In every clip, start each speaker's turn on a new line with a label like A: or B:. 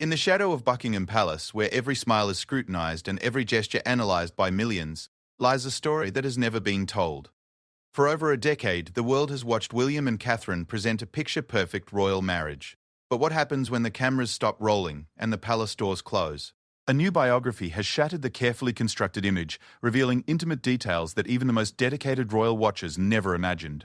A: In the shadow of Buckingham Palace, where every smile is scrutinized and every gesture analyzed by millions, lies a story that has never been told. For over a decade, the world has watched William and Catherine present a picture-perfect royal marriage. But what happens when the cameras stop rolling and the palace doors close? A new biography has shattered the carefully constructed image, revealing intimate details that even the most dedicated royal watchers never imagined.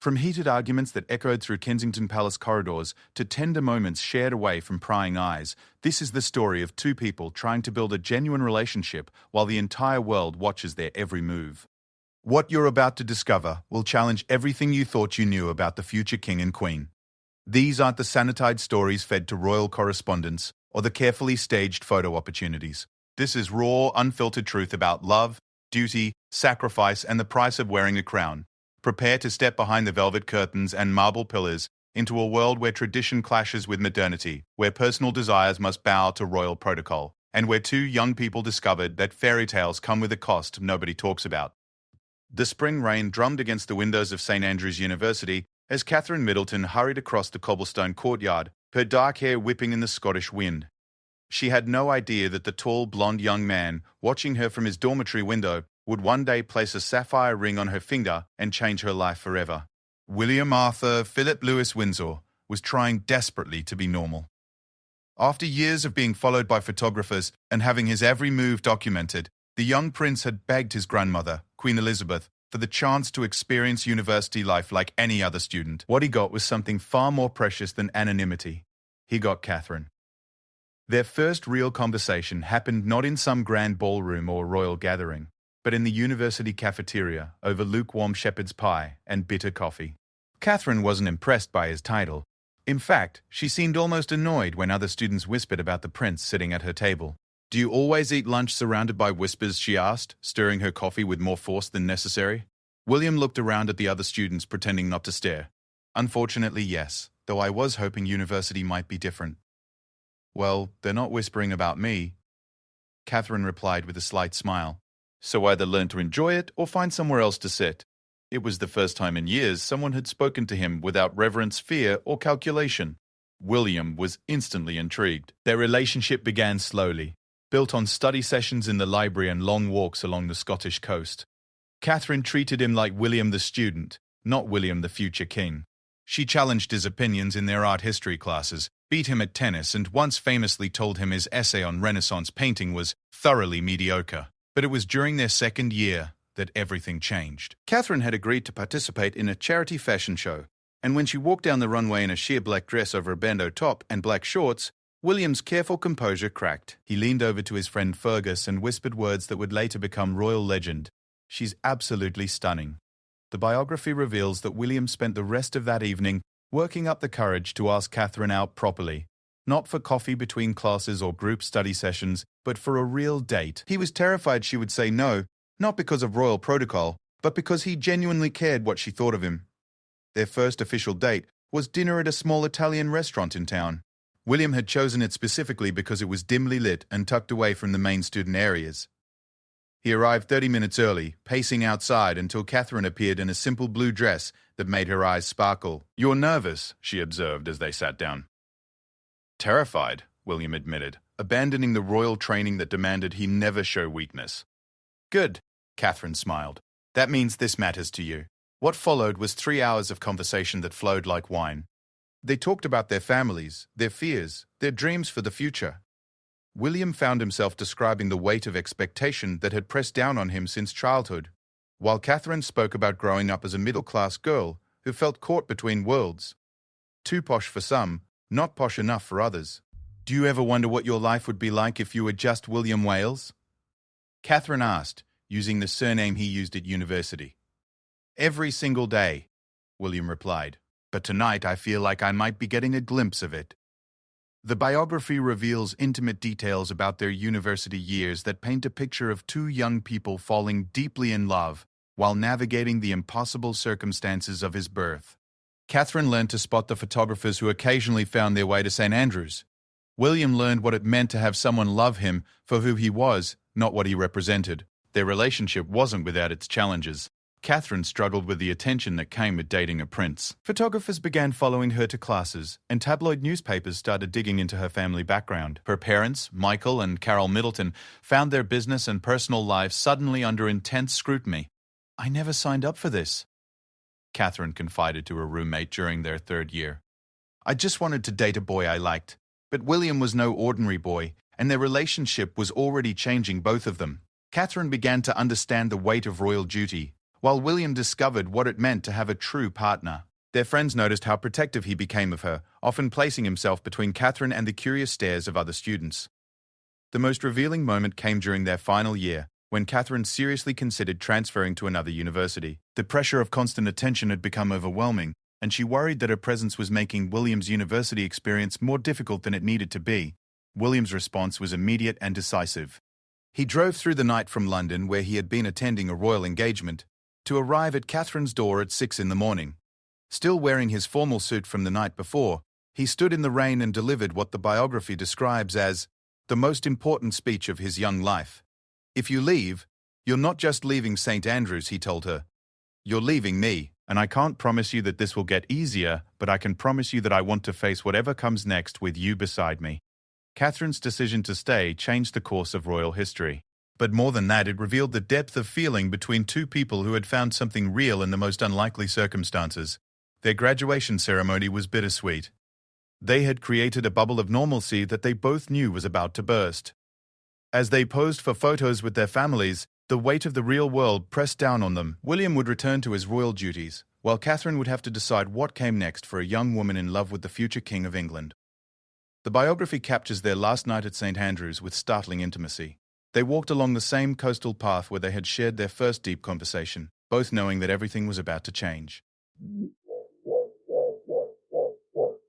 A: From heated arguments that echoed through Kensington Palace corridors to tender moments shared away from prying eyes, this is the story of two people trying to build a genuine relationship while the entire world watches their every move. What you're about to discover will challenge everything you thought you knew about the future king and queen. These aren't the sanitized stories fed to royal correspondents or the carefully staged photo opportunities. This is raw, unfiltered truth about love, duty, sacrifice, and the price of wearing a crown. Prepare to step behind the velvet curtains and marble pillars into a world where tradition clashes with modernity, where personal desires must bow to royal protocol, and where two young people discovered that fairy tales come with a cost nobody talks about. The spring rain drummed against the windows of St. Andrews University as Catherine Middleton hurried across the cobblestone courtyard, her dark hair whipping in the Scottish wind. She had no idea that the tall, blonde young man, watching her from his dormitory window, would one day place a sapphire ring on her finger and change her life forever. William Arthur Philip Lewis Windsor was trying desperately to be normal. After years of being followed by photographers and having his every move documented, the young prince had begged his grandmother, Queen Elizabeth, for the chance to experience university life like any other student. What he got was something far more precious than anonymity. He got Catherine. Their first real conversation happened not in some grand ballroom or royal gathering, but in the university cafeteria over lukewarm shepherd's pie and bitter coffee. Catherine wasn't impressed by his title. In fact, she seemed almost annoyed when other students whispered about the prince sitting at her table. "Do you always eat lunch surrounded by whispers?" she asked, stirring her coffee with more force than necessary. William looked around at the other students, pretending not to stare. "Unfortunately, yes, though I was hoping university might be different." "Well, they're not whispering about me," Catherine replied with a slight smile. "So either learn to enjoy it or find somewhere else to sit." It was the first time in years someone had spoken to him without reverence, fear, or calculation. William was instantly intrigued. Their relationship began slowly, built on study sessions in the library and long walks along the Scottish coast. Catherine treated him like William the student, not William the future king. She challenged his opinions in their art history classes, beat him at tennis, and once famously told him his essay on Renaissance painting was thoroughly mediocre. But it was during their second year that everything changed. Catherine had agreed to participate in a charity fashion show, and when she walked down the runway in a sheer black dress over a bandeau top and black shorts, William's careful composure cracked. He leaned over to his friend Fergus and whispered words that would later become royal legend. "She's absolutely stunning." The biography reveals that William spent the rest of that evening working up the courage to ask Catherine out properly. Not for coffee between classes or group study sessions, but for a real date. He was terrified she would say no, not because of royal protocol, but because he genuinely cared what she thought of him. Their first official date was dinner at a small Italian restaurant in town. William had chosen it specifically because it was dimly lit and tucked away from the main student areas. He arrived 30 minutes early, pacing outside until Catherine appeared in a simple blue dress that made her eyes sparkle. "You're nervous," she observed as they sat down. "Terrified," William admitted, abandoning the royal training that demanded he never show weakness. "Good," Catherine smiled. "That means this matters to you." What followed was 3 hours of conversation that flowed like wine. They talked about their families, their fears, their dreams for the future. William found himself describing the weight of expectation that had pressed down on him since childhood, while Catherine spoke about growing up as a middle-class girl who felt caught between worlds. Too posh for some, not posh enough for others. "Do you ever wonder what your life would be like if you were just William Wales?" Catherine asked, using the surname he used at university. "Every single day," William replied. "But tonight I feel like I might be getting a glimpse of it." The biography reveals intimate details about their university years that paint a picture of two young people falling deeply in love while navigating the impossible circumstances of his birth. Catherine learned to spot the photographers who occasionally found their way to St. Andrews. William learned what it meant to have someone love him for who he was, not what he represented. Their relationship wasn't without its challenges. Catherine struggled with the attention that came with dating a prince. Photographers began following her to classes, and tabloid newspapers started digging into her family background. Her parents, Michael and Carol Middleton, found their business and personal lives suddenly under intense scrutiny. "I never signed up for this," Catherine confided to her roommate during their third year. "I just wanted to date a boy I liked." But William was no ordinary boy, and their relationship was already changing both of them. Catherine began to understand the weight of royal duty, while William discovered what it meant to have a true partner. Their friends noticed how protective he became of her, often placing himself between Catherine and the curious stares of other students. The most revealing moment came during their final year, when Catherine seriously considered transferring to another university. The pressure of constant attention had become overwhelming, and she worried that her presence was making William's university experience more difficult than it needed to be. William's response was immediate and decisive. He drove through the night from London, where he had been attending a royal engagement, to arrive at Catherine's door at 6 in the morning. Still wearing his formal suit from the night before, he stood in the rain and delivered what the biography describes as the most important speech of his young life. "If you leave, you're not just leaving St. Andrews," he told her. "You're leaving me, and I can't promise you that this will get easier, but I can promise you that I want to face whatever comes next with you beside me." Catherine's decision to stay changed the course of royal history. But more than that, it revealed the depth of feeling between two people who had found something real in the most unlikely circumstances. Their graduation ceremony was bittersweet. They had created a bubble of normalcy that they both knew was about to burst. As they posed for photos with their families, the weight of the real world pressed down on them. William would return to his royal duties, while Catherine would have to decide what came next for a young woman in love with the future King of England. The biography captures their last night at St. Andrews with startling intimacy. They walked along the same coastal path where they had shared their first deep conversation, both knowing that everything was about to change.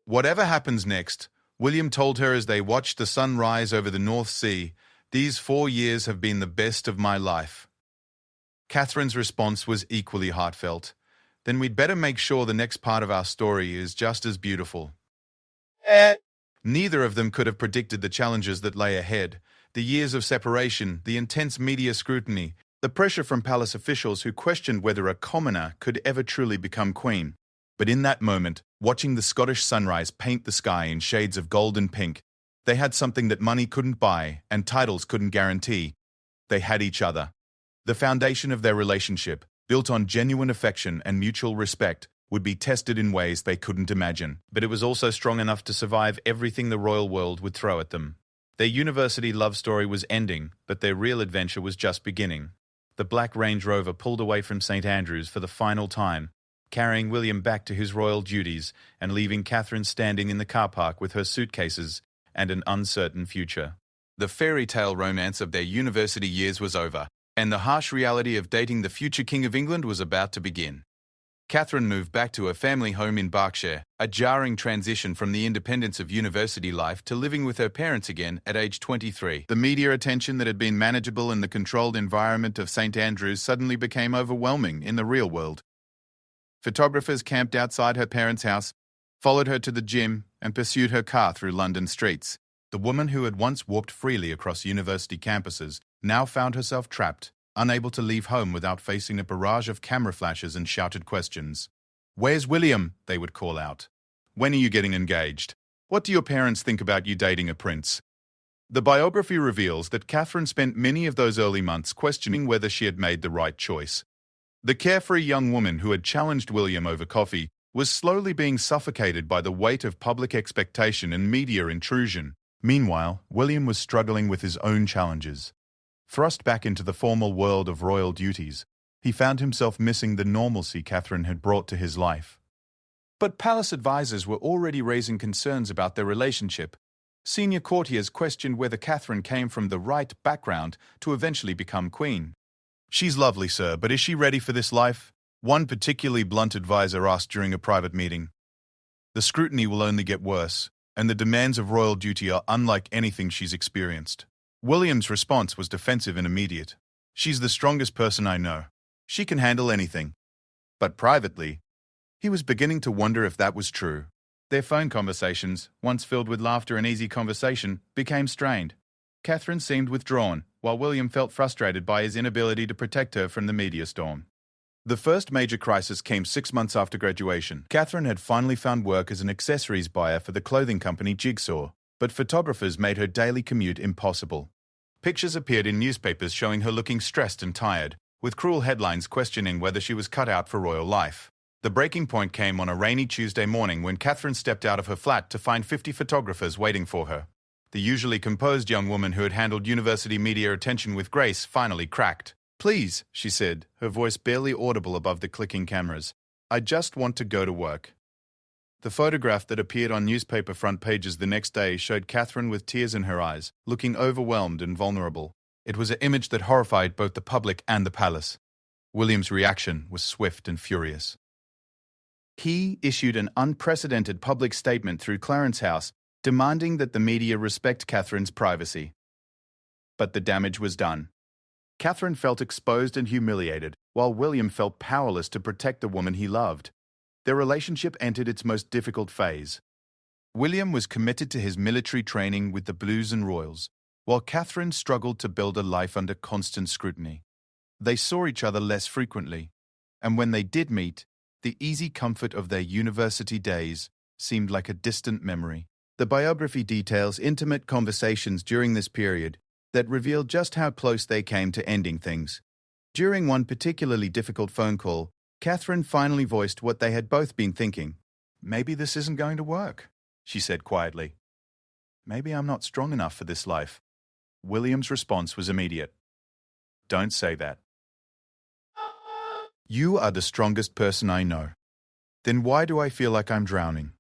A: "Whatever happens next," William told her as they watched the sun rise over the North Sea, "these 4 years have been the best of my life." Catherine's response was equally heartfelt. "Then we'd better make sure the next part of our story is just as beautiful." Neither of them could have predicted the challenges that lay ahead. The years of separation, the intense media scrutiny, the pressure from palace officials who questioned whether a commoner could ever truly become queen. But in that moment, watching the Scottish sunrise paint the sky in shades of gold and pink, they had something that money couldn't buy and titles couldn't guarantee. They had each other. The foundation of their relationship, built on genuine affection and mutual respect, would be tested in ways they couldn't imagine. But it was also strong enough to survive everything the royal world would throw at them. Their university love story was ending, but their real adventure was just beginning. The black Range Rover pulled away from St. Andrews for the final time, carrying William back to his royal duties and leaving Catherine standing in the car park with her suitcases and an uncertain future. The fairy tale romance of their university years was over, and the harsh reality of dating the future King of England was about to begin. Catherine moved back to her family home in Berkshire, a jarring transition from the independence of university life to living with her parents again at age 23. The media attention that had been manageable in the controlled environment of St. Andrews suddenly became overwhelming in the real world. Photographers camped outside her parents' house, followed her to the gym, and pursued her car through London streets. The woman who had once walked freely across university campuses now found herself trapped, unable to leave home without facing a barrage of camera flashes and shouted questions. "Where's William?" they would call out. "When are you getting engaged? What do your parents think about you dating a prince?" The biography reveals that Catherine spent many of those early months questioning whether she had made the right choice. The carefree young woman who had challenged William over coffee was slowly being suffocated by the weight of public expectation and media intrusion. Meanwhile, William was struggling with his own challenges. Thrust back into the formal world of royal duties, he found himself missing the normalcy Catherine had brought to his life. But palace advisors were already raising concerns about their relationship. Senior courtiers questioned whether Catherine came from the right background to eventually become queen. "She's lovely, sir, but is she ready for this life?" one particularly blunt advisor asked during a private meeting. "The scrutiny will only get worse, and the demands of royal duty are unlike anything she's experienced." William's response was defensive and immediate. "She's the strongest person I know. She can handle anything." But privately, he was beginning to wonder if that was true. Their phone conversations, once filled with laughter and easy conversation, became strained. Catherine seemed withdrawn, while William felt frustrated by his inability to protect her from the media storm. The first major crisis came 6 months after graduation. Catherine had finally found work as an accessories buyer for the clothing company Jigsaw, but photographers made her daily commute impossible. Pictures appeared in newspapers showing her looking stressed and tired, with cruel headlines questioning whether she was cut out for royal life. The breaking point came on a rainy Tuesday morning when Catherine stepped out of her flat to find 50 photographers waiting for her. The usually composed young woman who had handled university media attention with grace finally cracked. "Please," she said, her voice barely audible above the clicking cameras. "I just want to go to work." The photograph that appeared on newspaper front pages the next day showed Catherine with tears in her eyes, looking overwhelmed and vulnerable. It was an image that horrified both the public and the palace. William's reaction was swift and furious. He issued an unprecedented public statement through Clarence House, demanding that the media respect Catherine's privacy. But the damage was done. Catherine felt exposed and humiliated, while William felt powerless to protect the woman he loved. Their relationship entered its most difficult phase. William was committed to his military training with the Blues and Royals, while Catherine struggled to build a life under constant scrutiny. They saw each other less frequently, and when they did meet, the easy comfort of their university days seemed like a distant memory. The biography details intimate conversations during this period that revealed just how close they came to ending things. During one particularly difficult phone call, Catherine finally voiced what they had both been thinking. "Maybe this isn't going to work," she said quietly. "Maybe I'm not strong enough for this life." William's response was immediate. "Don't say that. You are the strongest person I know." "Then why do I feel like I'm drowning?"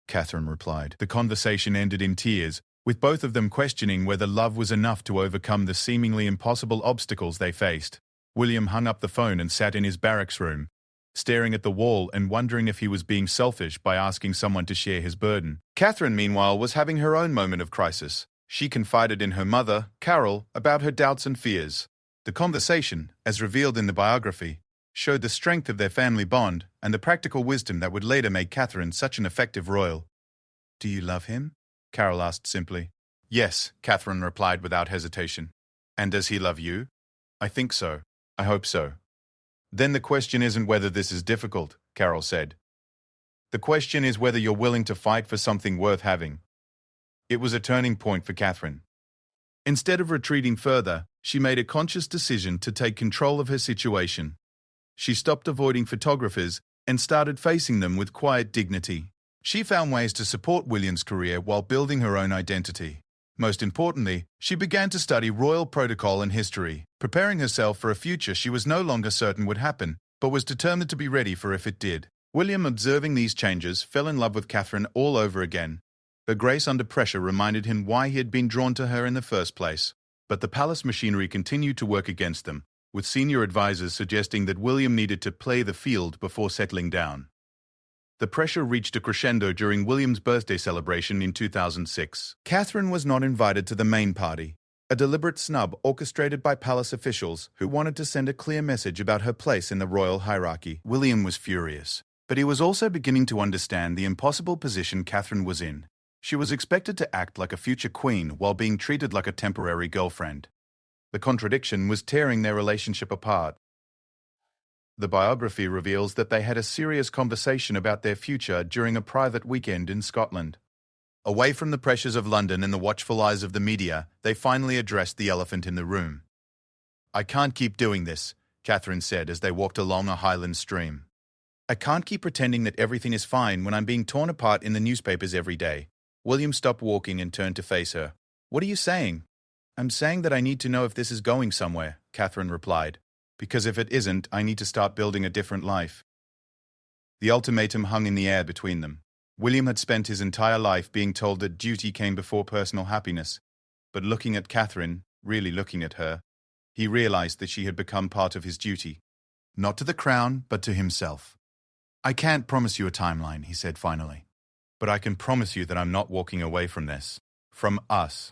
A: Catherine replied. The conversation ended in tears, with both of them questioning whether love was enough to overcome the seemingly impossible obstacles they faced. William hung up the phone and sat in his barracks room, staring at the wall and wondering if he was being selfish by asking someone to share his burden. Catherine, meanwhile, was having her own moment of crisis. She confided in her mother, Carol, about her doubts and fears. The conversation, as revealed in the biography, showed the strength of their family bond and the practical wisdom that would later make Catherine such an effective royal. "Do you love him?" Carol asked simply. "Yes," Catherine replied without hesitation. "And does he love you?" "I think so. I hope so." "Then the question isn't whether this is difficult," Carol said. "The question is whether you're willing to fight for something worth having." It was a turning point for Catherine. Instead of retreating further, she made a conscious decision to take control of her situation. She stopped avoiding photographers and started facing them with quiet dignity. She found ways to support William's career while building her own identity. Most importantly, she began to study royal protocol and history, preparing herself for a future she was no longer certain would happen, but was determined to be ready for if it did. William, observing these changes, fell in love with Catherine all over again. Her grace under pressure reminded him why he had been drawn to her in the first place. But the palace machinery continued to work against them, with senior advisors suggesting that William needed to play the field before settling down. The pressure reached a crescendo during William's birthday celebration in 2006. Catherine was not invited to the main party, a deliberate snub orchestrated by palace officials who wanted to send a clear message about her place in the royal hierarchy. William was furious, but he was also beginning to understand the impossible position Catherine was in. She was expected to act like a future queen while being treated like a temporary girlfriend. The contradiction was tearing their relationship apart. The biography reveals that they had a serious conversation about their future during a private weekend in Scotland. Away from the pressures of London and the watchful eyes of the media, they finally addressed the elephant in the room. "I can't keep doing this," Catherine said as they walked along a highland stream. "I can't keep pretending that everything is fine when I'm being torn apart in the newspapers every day." William stopped walking and turned to face her. "What are you saying?" "I'm saying that I need to know if this is going somewhere," Catherine replied. "Because if it isn't, I need to start building a different life." The ultimatum hung in the air between them. William had spent his entire life being told that duty came before personal happiness. But looking at Catherine, really looking at her, he realized that she had become part of his duty. Not to the crown, but to himself. "I can't promise you a timeline," he said finally. "But I can promise you that I'm not walking away from this. From us."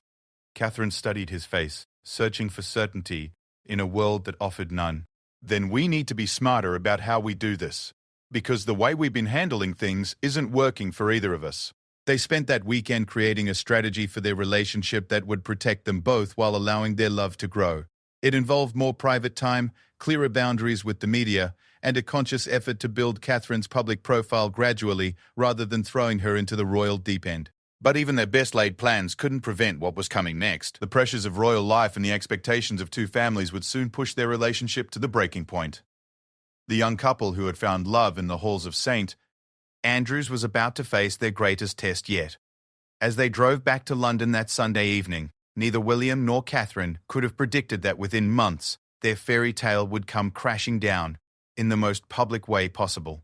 A: Catherine studied his face, searching for certainty in a world that offered none. "Then we need to be smarter about how we do this. Because the way we've been handling things isn't working for either of us." They spent that weekend creating a strategy for their relationship that would protect them both while allowing their love to grow. It involved more private time, clearer boundaries with the media, and a conscious effort to build Catherine's public profile gradually rather than throwing her into the royal deep end. But even their best-laid plans couldn't prevent what was coming next. The pressures of royal life and the expectations of two families would soon push their relationship to the breaking point. The young couple who had found love in the halls of St. Andrews was about to face their greatest test yet. As they drove back to London that Sunday evening, neither William nor Catherine could have predicted that within months their fairy tale would come crashing down in the most public way possible.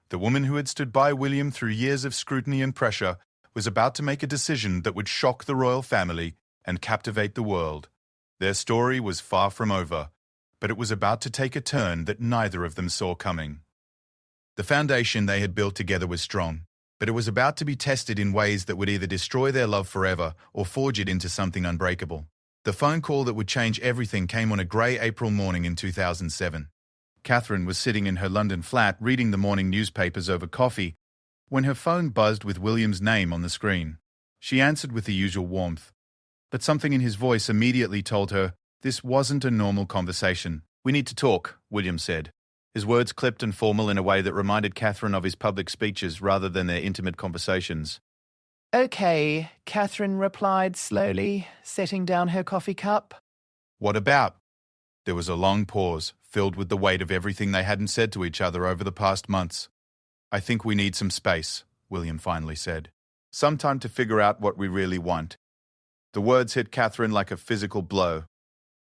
A: The woman who had stood by William through years of scrutiny and pressure was about to make a decision that would shock the royal family and captivate the world. Their story was far from over, but it was about to take a turn that neither of them saw coming. The foundation they had built together was strong, but it was about to be tested in ways that would either destroy their love forever or forge it into something unbreakable. The phone call that would change everything came on a grey April morning in 2007. Catherine was sitting in her London flat reading the morning newspapers over coffee when her phone buzzed with William's name on the screen. She answered with the usual warmth, but something in his voice immediately told her this wasn't a normal conversation. "We need to talk," William said. His words clipped and formal in a way that reminded Catherine of his public speeches rather than their intimate conversations.
B: "Okay," Catherine replied slowly, setting down her coffee cup.
A: "What about?" There was a long pause, filled with the weight of everything they hadn't said to each other over the past months. "I think we need some space," William finally said. "Some time to figure out what we really want." The words hit Catherine like a physical blow.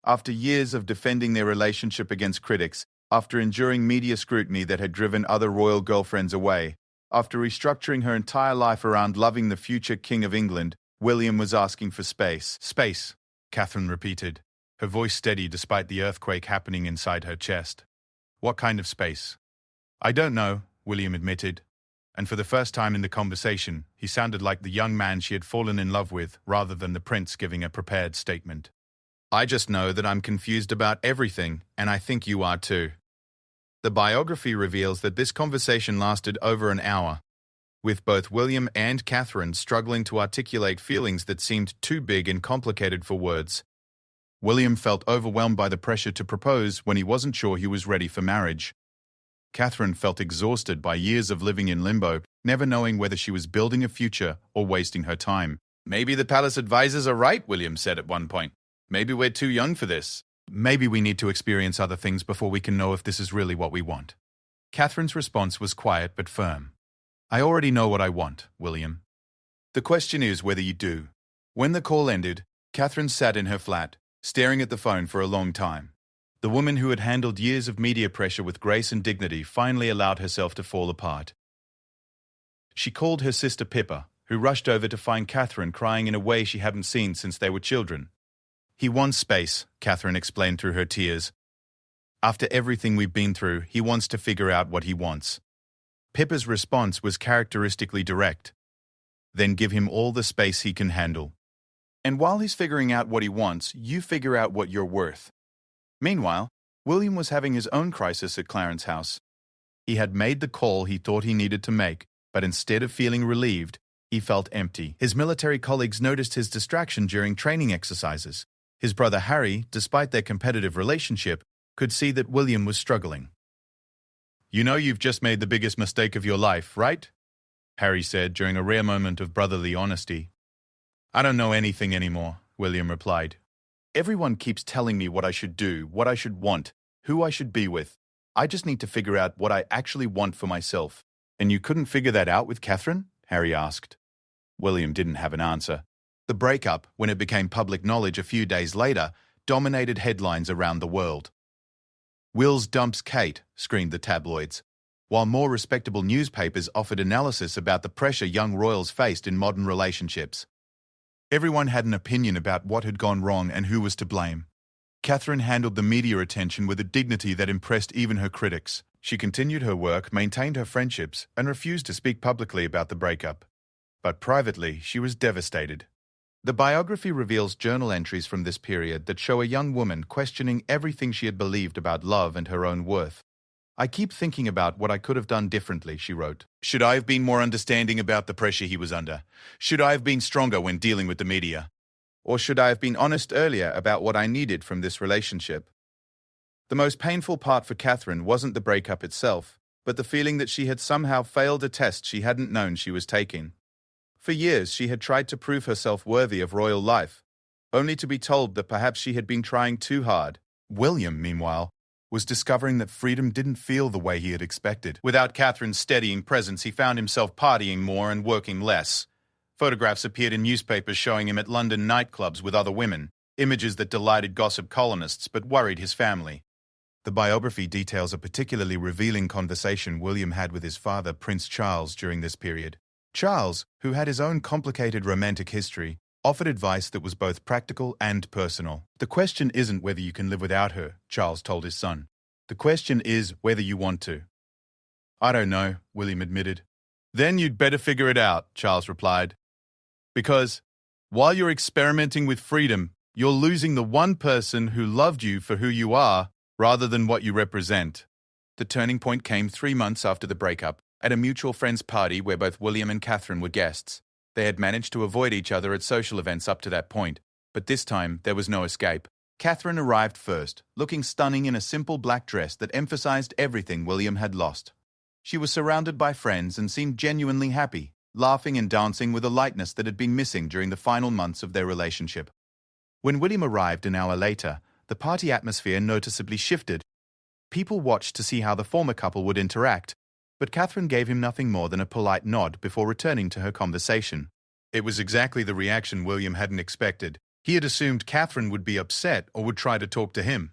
A: After years of defending their relationship against critics, after enduring media scrutiny that had driven other royal girlfriends away, after restructuring her entire life around loving the future King of England, William was asking for space. "Space," Catherine repeated, her voice steady despite the earthquake happening inside her chest. "What kind of space?" "I don't know," William admitted, and for the first time in the conversation, he sounded like the young man she had fallen in love with rather than the prince giving a prepared statement. "I just know that I'm confused about everything, and I think you are too." The biography reveals that this conversation lasted over an hour, with both William and Catherine struggling to articulate feelings that seemed too big and complicated for words. William felt overwhelmed by the pressure to propose when he wasn't sure he was ready for marriage. Catherine felt exhausted by years of living in limbo, never knowing whether she was building a future or wasting her time. "Maybe the palace advisors are right," William said at one point. "Maybe we're too young for this. Maybe we need to experience other things before we can know if this is really what we want." Catherine's response was quiet but firm. "I already know what I want, William. The question is whether you do." When the call ended, Catherine sat in her flat, staring at the phone for a long time. The woman who had handled years of media pressure with grace and dignity finally allowed herself to fall apart. She called her sister Pippa, who rushed over to find Catherine crying in a way she hadn't seen since they were children. "He wants space," Catherine explained through her tears. "After everything we've been through, he wants to figure out what he wants." Pippa's response was characteristically direct. "Then give him all the space he can handle. And while he's figuring out what he wants, you figure out what you're worth." Meanwhile, William was having his own crisis at Clarence House. He had made the call he thought he needed to make, but instead of feeling relieved, he felt empty. His military colleagues noticed his distraction during training exercises. His brother Harry, despite their competitive relationship, could see that William was struggling. "You know you've just made the biggest mistake of your life, right?" Harry said during a rare moment of brotherly honesty. "I don't know anything anymore," William replied. "Everyone keeps telling me what I should do, what I should want, who I should be with. I just need to figure out what I actually want for myself." "And you couldn't figure that out with Catherine?" Harry asked. William didn't have an answer. The breakup, when it became public knowledge a few days later, dominated headlines around the world. "Wills dumps Kate," screamed the tabloids, while more respectable newspapers offered analysis about the pressure young royals faced in modern relationships. Everyone had an opinion about what had gone wrong and who was to blame. Catherine handled the media attention with a dignity that impressed even her critics. She continued her work, maintained her friendships, and refused to speak publicly about the breakup. But privately, she was devastated. The biography reveals journal entries from this period that show a young woman questioning everything she had believed about love and her own worth. "I keep thinking about what I could have done differently," she wrote. "Should I have been more understanding about the pressure he was under? Should I have been stronger when dealing with the media? Or should I have been honest earlier about what I needed from this relationship? The most painful part for Catherine wasn't the breakup itself, but the feeling that she had somehow failed a test she hadn't known she was taking. For years she had tried to prove herself worthy of royal life, only to be told that perhaps she had been trying too hard. William, meanwhile, was discovering that freedom didn't feel the way he had expected. Without Catherine's steadying presence, he found himself partying more and working less. Photographs appeared in newspapers showing him at London nightclubs with other women, images that delighted gossip columnists but worried his family. The biography details a particularly revealing conversation William had with his father, Prince Charles, during this period. Charles, who had his own complicated romantic history, offered advice that was both practical and personal. "The question isn't whether you can live without her," Charles told his son. "The question is whether you want to." "I don't know," William admitted. "Then you'd better figure it out," Charles replied. "Because while you're experimenting with freedom, you're losing the one person who loved you for who you are rather than what you represent." The turning point came 3 months after the breakup, at a mutual friend's party where both William and Catherine were guests. They had managed to avoid each other at social events up to that point, but this time there was no escape. Catherine arrived first, looking stunning in a simple black dress that emphasized everything William had lost. She was surrounded by friends and seemed genuinely happy, laughing and dancing with a lightness that had been missing during the final months of their relationship. When William arrived an hour later, the party atmosphere noticeably shifted. People watched to see how the former couple would interact, but Catherine gave him nothing more than a polite nod before returning to her conversation. It was exactly the reaction William hadn't expected. He had assumed Catherine would be upset or would try to talk to him.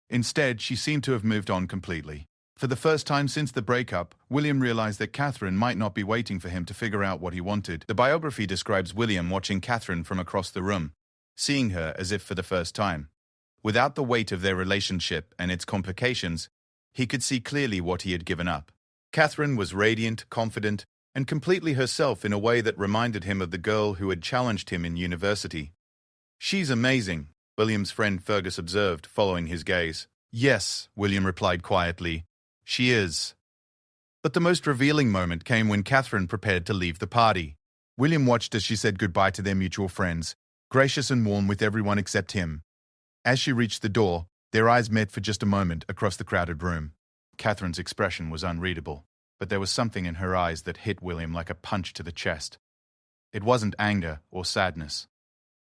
A: Instead, she seemed to have moved on completely. For the first time since the breakup, William realized that Catherine might not be waiting for him to figure out what he wanted. The biography describes William watching Catherine from across the room, seeing her as if for the first time. Without the weight of their relationship and its complications, he could see clearly what he had given up. Catherine was radiant, confident, and completely herself in a way that reminded him of the girl who had challenged him in university. "She's amazing," William's friend Fergus observed, following his gaze. "Yes," William replied quietly, "she is." But the most revealing moment came when Catherine prepared to leave the party. William watched as she said goodbye to their mutual friends, gracious and warm with everyone except him. As she reached the door, their eyes met for just a moment across the crowded room. Catherine's expression was unreadable, but there was something in her eyes that hit William like a punch to the chest. It wasn't anger or sadness.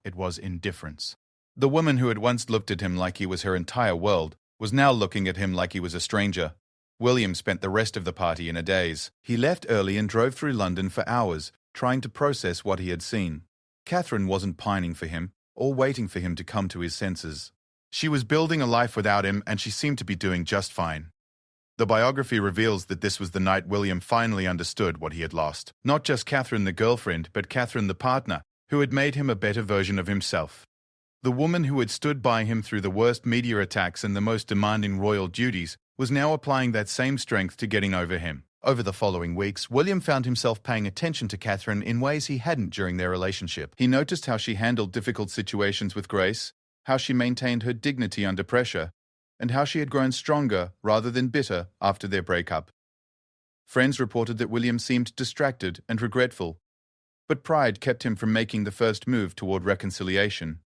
A: It was indifference. The woman who had once looked at him like he was her entire world was now looking at him like he was a stranger. William spent the rest of the party in a daze. He left early and drove through London for hours, trying to process what he had seen. Catherine wasn't pining for him, or waiting for him to come to his senses. She was building a life without him, and she seemed to be doing just fine. The biography reveals that this was the night William finally understood what he had lost. Not just Catherine the girlfriend, but Catherine the partner, who had made him a better version of himself. The woman who had stood by him through the worst media attacks and the most demanding royal duties was now applying that same strength to getting over him. Over the following weeks, William found himself paying attention to Catherine in ways he hadn't during their relationship. He noticed how she handled difficult situations with grace, how she maintained her dignity under pressure, and how she had grown stronger rather than bitter after their breakup. Friends reported that William seemed distracted and regretful, but pride kept him from making the first move toward reconciliation.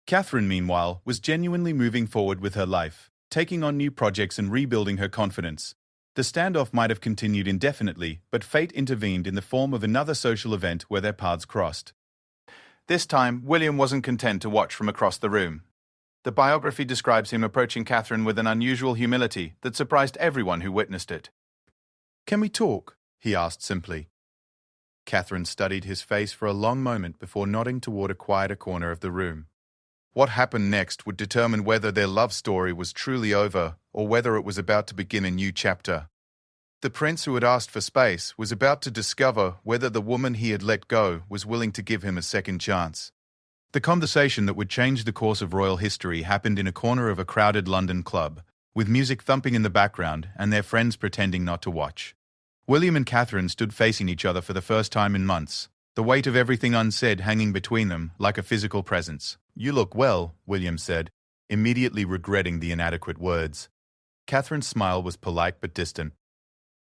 A: Catherine, meanwhile, was genuinely moving forward with her life, taking on new projects and rebuilding her confidence. The standoff might have continued indefinitely, but fate intervened in the form of another social event where their paths crossed. This time, William wasn't content to watch from across the room. The biography describes him approaching Catherine with an unusual humility that surprised everyone who witnessed it. "Can we talk?" he asked simply. Catherine studied his face for a long moment before nodding toward a quieter corner of the room. What happened next would determine whether their love story was truly over or whether it was about to begin a new chapter. The prince who had asked for space was about to discover whether the woman he had let go was willing to give him a second chance. The conversation that would change the course of royal history happened in a corner of a crowded London club, with music thumping in the background and their friends pretending not to watch. William and Catherine stood facing each other for the first time in months, the weight of everything unsaid hanging between them like a physical presence. "You look well," William said, immediately regretting the inadequate words. Catherine's smile was polite but distant.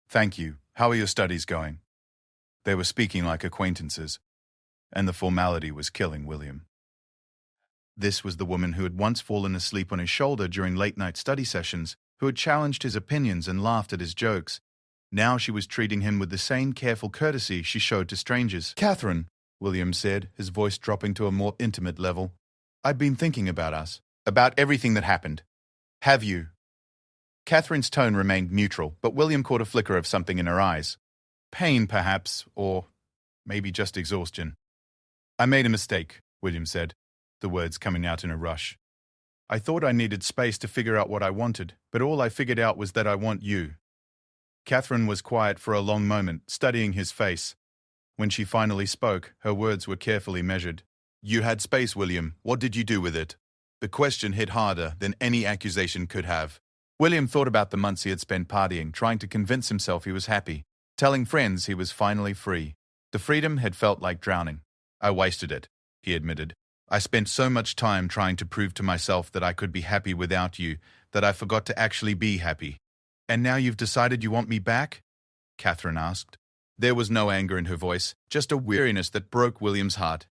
A: "Thank you. How are your studies going?" They were speaking like acquaintances, and the formality was killing William. This was the woman who had once fallen asleep on his shoulder during late-night study sessions, who had challenged his opinions and laughed at his jokes. Now she was treating him with the same careful courtesy she showed to strangers. "Catherine," William said, his voice dropping to a more intimate level, "I've been thinking about us, about everything that happened. Have you?" Catherine's tone remained neutral, but William caught a flicker of something in her eyes. Pain, perhaps, or maybe just exhaustion. "I made a mistake," William said, the words coming out in a rush. "I thought I needed space to figure out what I wanted, but all I figured out was that I want you." Catherine was quiet for a long moment, studying his face. When she finally spoke, her words were carefully measured. "You had space, William. What did you do with it?" The question hit harder than any accusation could have. William thought about the months he had spent partying, trying to convince himself he was happy, telling friends he was finally free. The freedom had felt like drowning. "I wasted it," he admitted. "I spent so much time trying to prove to myself that I could be happy without you that I forgot to actually be happy." "And now you've decided you want me back?" Catherine asked. There was no anger in her voice, just a weariness that broke William's heart.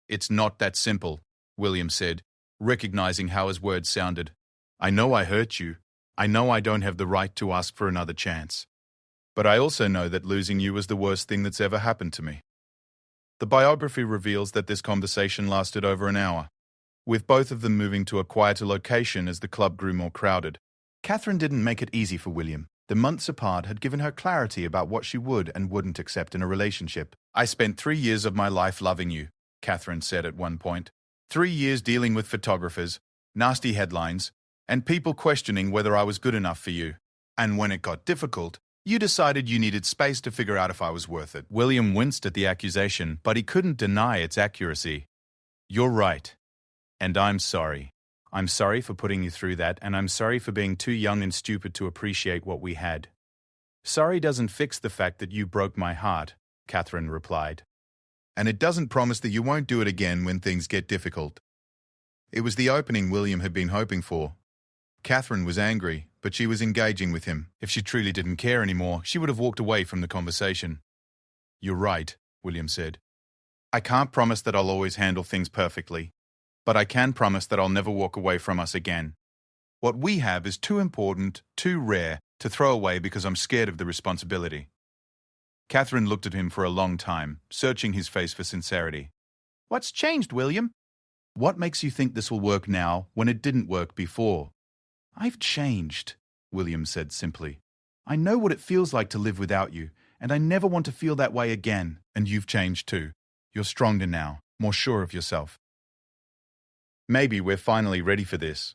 A: "It's not that simple," William said, recognizing how his words sounded. "I know I hurt you. I know I don't have the right to ask for another chance. But I also know that losing you was the worst thing that's ever happened to me." The biography reveals that this conversation lasted over an hour, with both of them moving to a quieter location as the club grew more crowded. Catherine didn't make it easy for William. The months apart had given her clarity about what she would and wouldn't accept in a relationship. "I spent 3 years of my life loving you," Catherine said at one point. 3 years dealing with photographers, nasty headlines, and people questioning whether I was good enough for you. And when it got difficult, you decided you needed space to figure out if I was worth it." William winced at the accusation, but he couldn't deny its accuracy. "You're right. And I'm sorry. I'm sorry for putting you through that, and I'm sorry for being too young and stupid to appreciate what we had." "Sorry doesn't fix the fact that you broke my heart," Catherine replied. "And it doesn't promise that you won't do it again when things get difficult." It was the opening William had been hoping for. Catherine was angry, but she was engaging with him. If she truly didn't care anymore, she would have walked away from the conversation. "You're right," William said. "I can't promise that I'll always handle things perfectly, but I can promise that I'll never walk away from us again. What we have is too important, too rare, to throw away because I'm scared of the responsibility." Catherine looked at him for a long time, searching his face for sincerity. "What's changed, William?" "What makes you think this will work now when it didn't work before?" "I've changed," William said simply. "I know what it feels like to live without you, and I never want to feel that way again." "And you've changed too. You're stronger now, more sure of yourself." "Maybe we're finally ready for this."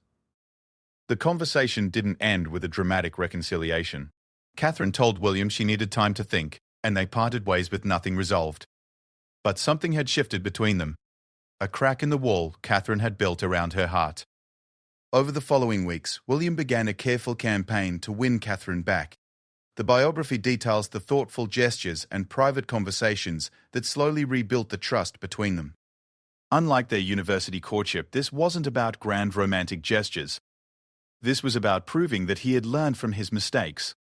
A: The conversation didn't end with a dramatic reconciliation. Catherine told William she needed time to think, and they parted ways with nothing resolved. But something had shifted between them. A crack in the wall Catherine had built around her heart. Over the following weeks, William began a careful campaign to win Catherine back. The biography details the thoughtful gestures and private conversations that slowly rebuilt the trust between them. Unlike their university courtship, this wasn't about grand romantic gestures. This was about proving that he had learned from his mistakes.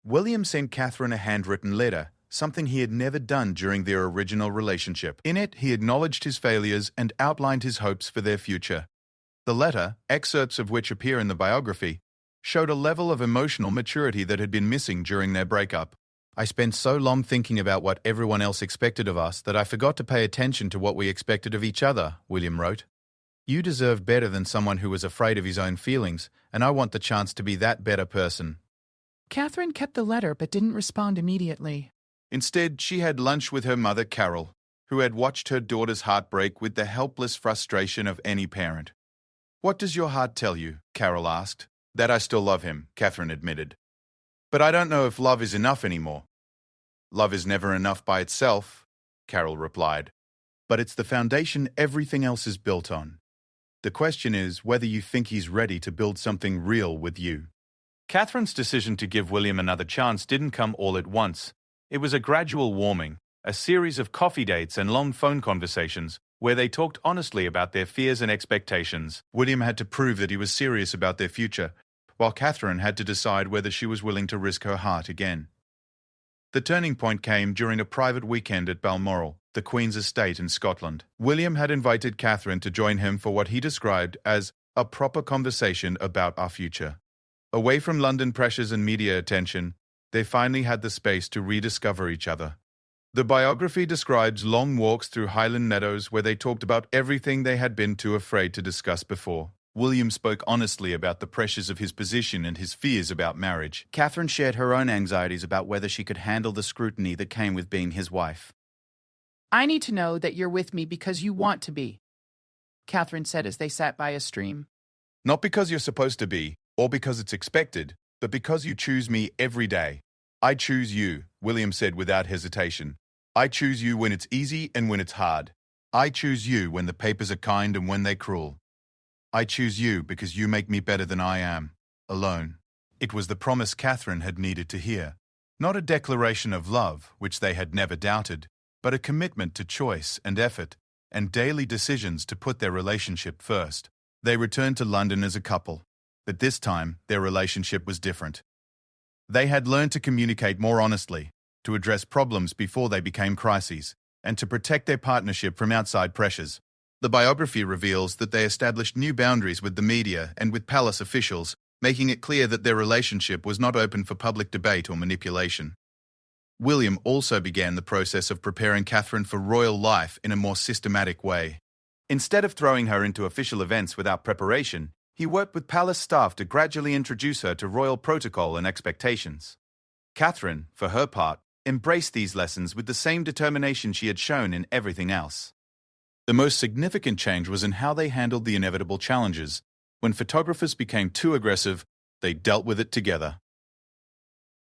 A: William sent Catherine a handwritten letter, something he had never done during their original relationship. In it, he acknowledged his failures and outlined his hopes for their future. The letter, excerpts of which appear in the biography, showed a level of emotional maturity that had been missing during their breakup. "I spent so long thinking about what everyone else expected of us that I forgot to pay attention to what we expected of each other," William wrote. "You deserve better than someone who was afraid of his own feelings, and I want the chance to be that better person."
B: Catherine kept the letter but didn't respond immediately.
A: Instead, she had lunch with her mother, Carol, who had watched her daughter's heartbreak with the helpless frustration of any parent. "What does your heart tell you?" Carol asked. "That I still love him," Catherine admitted. "But I don't know if love is enough anymore." "Love is never enough by itself," Carol replied. "But it's the foundation everything else is built on. The question is whether you think he's ready to build something real with you." Catherine's decision to give William another chance didn't come all at once. It was a gradual warming, a series of coffee dates and long phone conversations where they talked honestly about their fears and expectations. William had to prove that he was serious about their future, while Catherine had to decide whether she was willing to risk her heart again. The turning point came during a private weekend at Balmoral. the Queen's estate in Scotland. William had invited Catherine to join him for what he described as a proper conversation about our future. Away from London pressures and media attention, they finally had the space to rediscover each other. The biography describes long walks through Highland meadows where they talked about everything they had been too afraid to discuss before. William spoke honestly about the pressures of his position and his fears about marriage.
C: Catherine shared her own anxieties about whether she could handle the scrutiny that came with being his wife.
B: I need to know that you're with me because you want to be, Catherine said as they sat by a stream.
A: Not because you're supposed to be, or because it's expected, but because you choose me every day. I choose you, William said without hesitation. I choose you when it's easy and when it's hard. I choose you when the papers are kind and when they're cruel. I choose you because you make me better than I am, alone. It was the promise Catherine had needed to hear. Not a declaration of love, which they had never doubted, but a commitment to choice and effort, and daily decisions to put their relationship first. They returned to London as a couple, but this time their relationship was different. They had learned to communicate more honestly, to address problems before they became crises, and to protect their partnership from outside pressures. The biography reveals that they established new boundaries with the media and with palace officials, making it clear that their relationship was not open for public debate or manipulation. William also began the process of preparing Catherine for royal life in a more systematic way. Instead of throwing her into official events without preparation, he worked with palace staff to gradually introduce her to royal protocol and expectations. Catherine, for her part, embraced these lessons with the same determination she had shown in everything else. The most significant change was in how they handled the inevitable challenges. When photographers became too aggressive, they dealt with it together.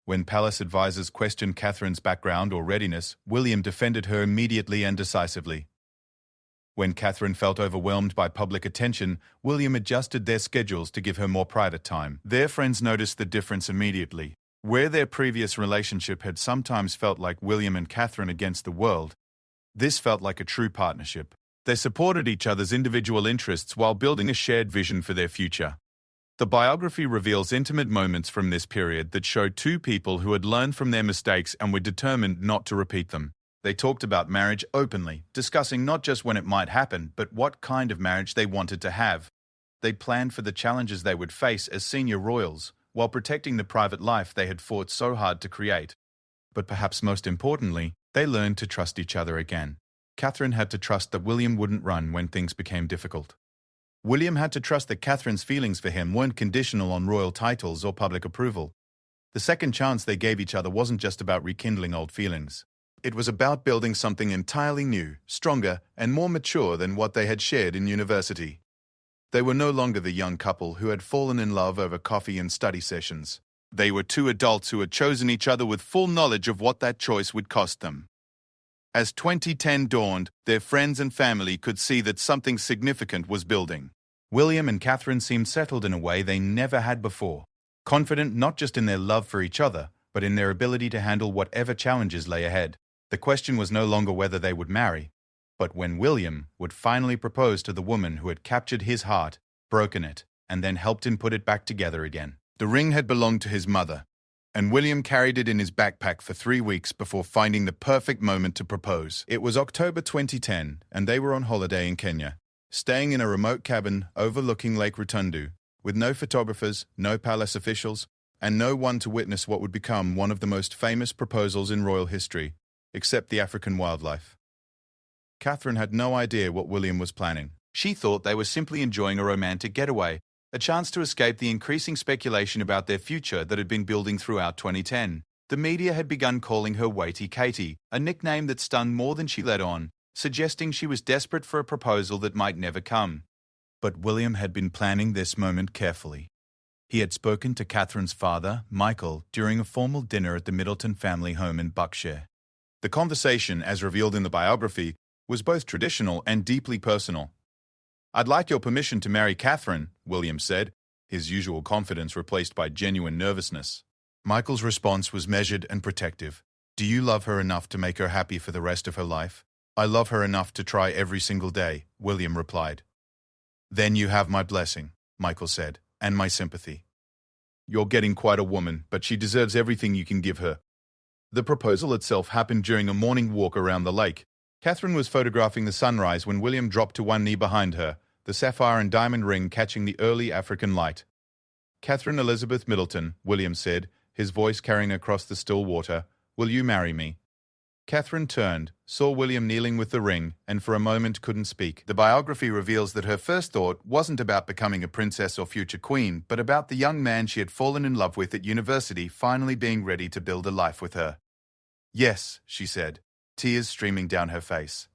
A: When palace advisors questioned Catherine's background or readiness, William defended her immediately and decisively. When Catherine felt overwhelmed by public attention, William adjusted their schedules to give her more private time. Their friends noticed the difference immediately. Where their previous relationship had sometimes felt like William and Catherine against the world, this felt like a true partnership. They supported each other's individual interests while building a shared vision for their future. The biography reveals intimate moments from this period that showed two people who had learned from their mistakes and were determined not to repeat them. They talked about marriage openly, discussing not just when it might happen, but what kind of marriage they wanted to have. They planned for the challenges they would face as senior royals, while protecting the private life they had fought so hard to create. But perhaps most importantly, they learned to trust each other again. Catherine had to trust that William wouldn't run when things became difficult. William had to trust that Catherine's feelings for him weren't conditional on royal titles or public approval. The second chance they gave each other wasn't just about rekindling old feelings. It was about building something entirely new, stronger, and more mature than what they had shared in university. They were no longer the young couple who had fallen in love over coffee and study sessions. They were two adults who had chosen each other with full knowledge of what that choice would cost them. As 2010 dawned, their friends and family could see that something significant was building. William and Catherine seemed settled in a way they never had before, confident not just in their love for each other, but in their ability to handle whatever challenges lay ahead. The question was no longer whether they would marry, but when William would finally propose to the woman who had captured his heart, broken it, and then helped him put it back together again. The ring had belonged to his mother, and William carried it in his backpack for 3 weeks before finding the perfect moment to propose. It was October 2010, and they were on holiday in Kenya, staying in a remote cabin overlooking Lake Rutundu, with no photographers, no palace officials, and no one to witness what would become one of the most famous proposals in royal history, except the African wildlife. Catherine had no idea what William was planning. She thought they were simply enjoying a romantic getaway, a chance to escape the increasing speculation about their future that had been building throughout 2010. The media had begun calling her Waity Katie, a nickname that stung more than she let on, suggesting she was desperate for a proposal that might never come. But William had been planning this moment carefully. He had spoken to Catherine's father, Michael, during a formal dinner at the Middleton family home in Buckshire. The conversation, as revealed in the biography, was both traditional and deeply personal. "I'd like your permission to marry Catherine," William said, his usual confidence replaced by genuine nervousness. Michael's response was measured and protective. "Do you love her enough to make her happy for the rest of her life?" "I love her enough to try every single day," William replied. "Then you have my blessing," Michael said, "and my sympathy. You're getting quite a woman, but she deserves everything you can give her." The proposal itself happened during a morning walk around the lake. Catherine was photographing the sunrise when William dropped to one knee behind her, the sapphire and diamond ring catching the early African light. "Catherine Elizabeth Middleton," William said, his voice carrying across the still water, "will you marry me?" Catherine turned, saw William kneeling with the ring, and for a moment couldn't speak. The biography reveals that her first thought wasn't about becoming a princess or future queen, but about the young man she had fallen in love with at university finally being ready to build a life with her. "Yes," she said, tears streaming down her face.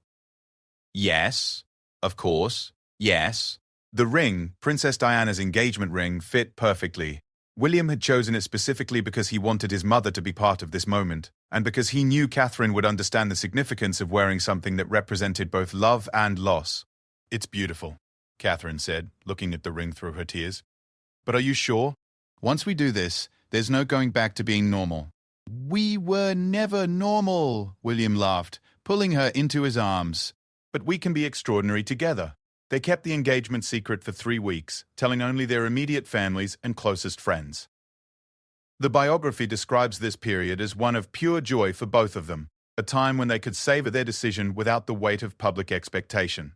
A: "Yes, of course, yes." The ring, Princess Diana's engagement ring, fit perfectly. William had chosen it specifically because he wanted his mother to be part of this moment, and because he knew Catherine would understand the significance of wearing something that represented both love and loss. "It's beautiful," Catherine said, looking at the ring through her tears. "But are you sure? Once we do this, there's no going back to being normal." "We were never normal," William laughed, pulling her into his arms. "But we can be extraordinary together." They kept the engagement secret for 3 weeks, telling only their immediate families and closest friends. The biography describes this period as one of pure joy for both of them, a time when they could savor their decision without the weight of public expectation.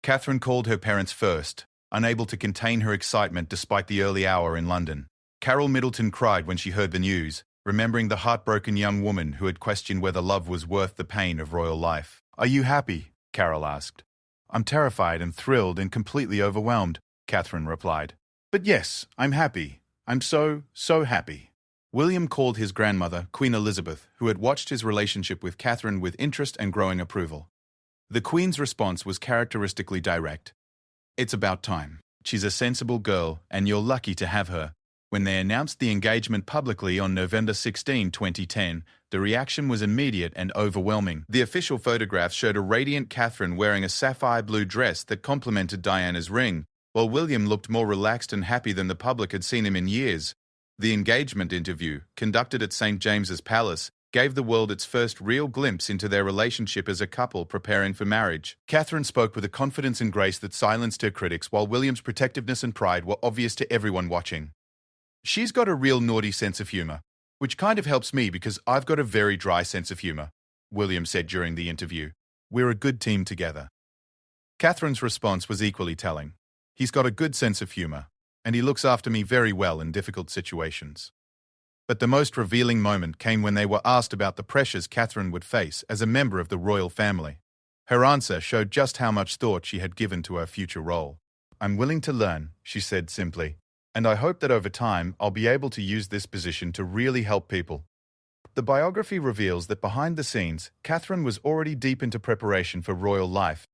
A: Catherine called her parents first, unable to contain her excitement despite the early hour in London. Carol Middleton cried when she heard the news, remembering the heartbroken young woman who had questioned whether love was worth the pain of royal life. "Are you happy?" Carol asked. "I'm terrified and thrilled and completely overwhelmed," Catherine replied. "But yes, I'm happy. I'm so happy." William called his grandmother, Queen Elizabeth, who had watched his relationship with Catherine with interest and growing approval. The Queen's response was characteristically direct. "It's about time. She's a sensible girl, and you're lucky to have her." When they announced the engagement publicly on November 16, 2010, the reaction was immediate and overwhelming. The official photographs showed a radiant Catherine wearing a sapphire blue dress that complemented Diana's ring, while William looked more relaxed and happy than the public had seen him in years. The engagement interview, conducted at St. James's Palace, gave the world its first real glimpse into their relationship as a couple preparing for marriage. Catherine spoke with a confidence and grace that silenced her critics, while William's protectiveness and pride were obvious to everyone watching. "She's got a real naughty sense of humor, which kind of helps me because I've got a very dry sense of humor," William said during the interview. "We're a good team together." Catherine's response was equally telling. "He's got a good sense of humor, and he looks after me very well in difficult situations." But the most revealing moment came when they were asked about the pressures Catherine would face as a member of the royal family. Her answer showed just how much thought she had given to her future role. "I'm willing to learn," she said simply. "And I hope that over time I'll be able to use this position to really help people." The biography reveals that behind the scenes, Catherine was already deep into preparation for royal life.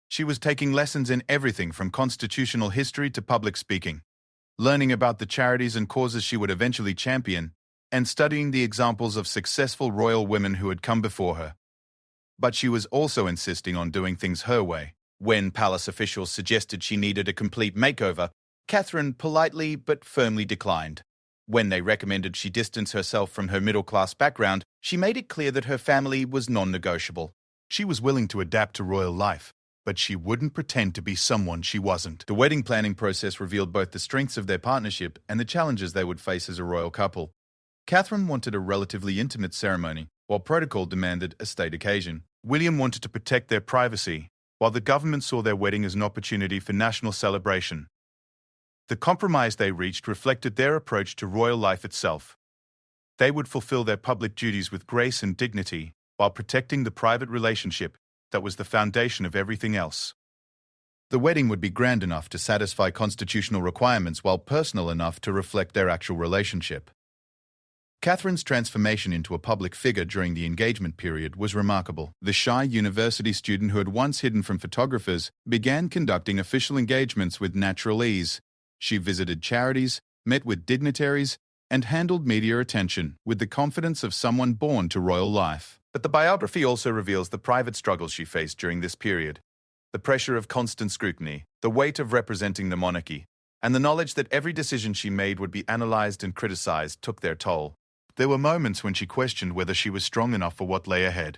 A: She was taking lessons in everything from constitutional history to public speaking, learning about the charities and causes she would eventually champion, and studying the examples of successful royal women who had come before her. But she was also insisting on doing things her way. When palace officials suggested she needed a complete makeover, Catherine politely but firmly declined. When they recommended she distance herself from her middle-class background, she made it clear that her family was non-negotiable. She was willing to adapt to royal life, but she wouldn't pretend to be someone she wasn't. The wedding planning process revealed both the strengths of their partnership and the challenges they would face as a royal couple. Catherine wanted a relatively intimate ceremony, while protocol demanded a state occasion. William wanted to protect their privacy, while the government saw their wedding as an opportunity for national celebration. The compromise they reached reflected their approach to royal life itself. They would fulfill their public duties with grace and dignity, while protecting the private relationship that was the foundation of everything else. The wedding would be grand enough to satisfy constitutional requirements while personal enough to reflect their actual relationship. Catherine's transformation into a public figure during the engagement period was remarkable. The shy university student who had once hidden from photographers began conducting official engagements with natural ease. She visited charities, met with dignitaries, and handled media attention with the confidence of someone born to royal life. But the biography also reveals the private struggles she faced during this period. The pressure of constant scrutiny, the weight of representing the monarchy, and the knowledge that every decision she made would be analyzed and criticized took their toll. There were moments when she questioned whether she was strong enough for what lay ahead.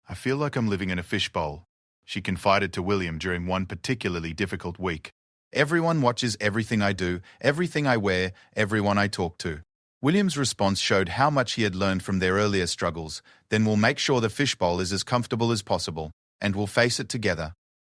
A: "I feel like I'm living in a fishbowl," she confided to William during one particularly difficult week. "Everyone watches everything I do, everything I wear, everyone I talk to." William's response showed how much he had learned from their earlier struggles. "Then we'll make sure the fishbowl is as comfortable as possible." and will face it together.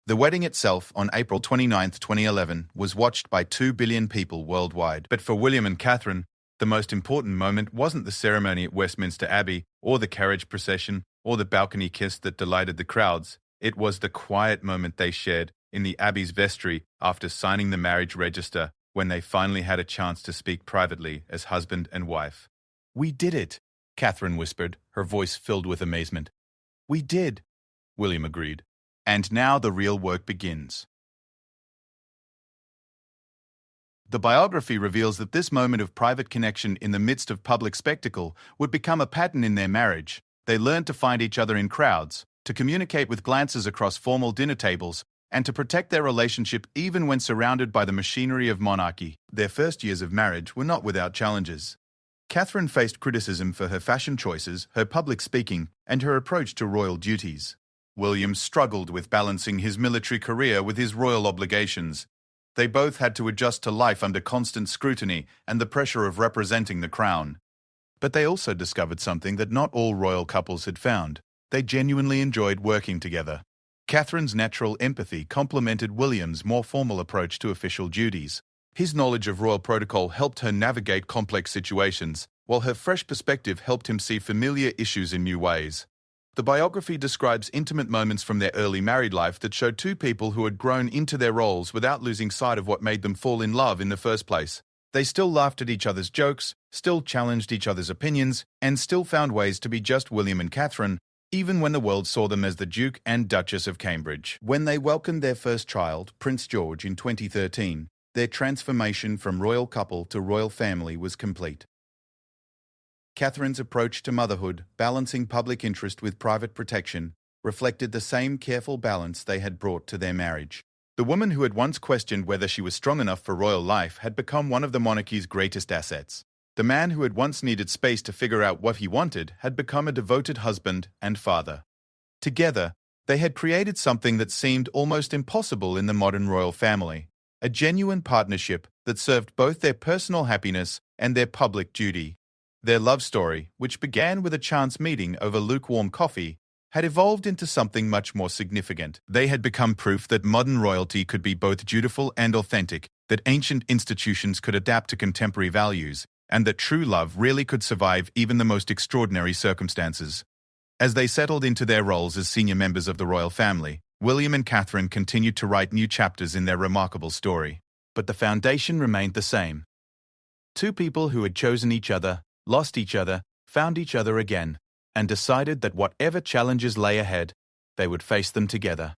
A: The wedding itself, on April 29, 2011, was watched by 2 billion people worldwide. But for William and Catherine, the most important moment wasn't the ceremony at Westminster Abbey, or the carriage procession, or the balcony kiss that delighted the crowds. It was the quiet moment they shared in the Abbey's vestry after signing the marriage register, when they finally had a chance to speak privately as husband and wife.
C: "We did it," Catherine whispered, her voice filled with amazement. "We did," William agreed. And now the real work begins. The biography reveals that this moment of private connection in the midst of public spectacle would become a pattern in their marriage. They learned to find each other in crowds, to communicate with glances across formal dinner tables, and to protect their relationship even when surrounded by the machinery of monarchy. Their first years of marriage were not without challenges. Catherine faced criticism for her fashion choices, her public speaking, and her approach to royal duties. William struggled with balancing his military career with his royal obligations. They both had to adjust to life under constant scrutiny and the pressure of representing the crown. But they also discovered something that not all royal couples had found. They genuinely enjoyed working together. Catherine's natural empathy complemented William's more formal approach to official duties. His knowledge of royal protocol helped her navigate complex situations, while her fresh perspective helped him see familiar issues in new ways. The biography describes intimate moments from their early married life that showed two people who had grown into their roles without losing sight of what made them fall in love in the first place. They still laughed at each other's jokes, still challenged each other's opinions, and still found ways to be just William and Catherine, even when the world saw them as the Duke and Duchess of Cambridge. When they welcomed their first child, Prince George, in 2013, their transformation from royal couple to royal family was complete. Catherine's approach to motherhood, balancing public interest with private protection, reflected the same careful balance they had brought to their marriage. The woman who had once questioned whether she was strong enough for royal life had become one of the monarchy's greatest assets. The man who had once needed space to figure out what he wanted had become a devoted husband and father. Together, they had created something that seemed almost impossible in the modern royal family, a genuine partnership that served both their personal happiness and their public duty. Their love story, which began with a chance meeting over lukewarm coffee, had evolved into something much more significant. They had become proof that modern royalty could be both dutiful and authentic, that ancient institutions could adapt to contemporary values, and that true love really could survive even the most extraordinary circumstances. As they settled into their roles as senior members of the royal family, William and Catherine continued to write new chapters in their remarkable story. But the foundation remained the same. Two people who had chosen each other, lost each other, found each other again, and decided that whatever challenges lay ahead, they would face them together.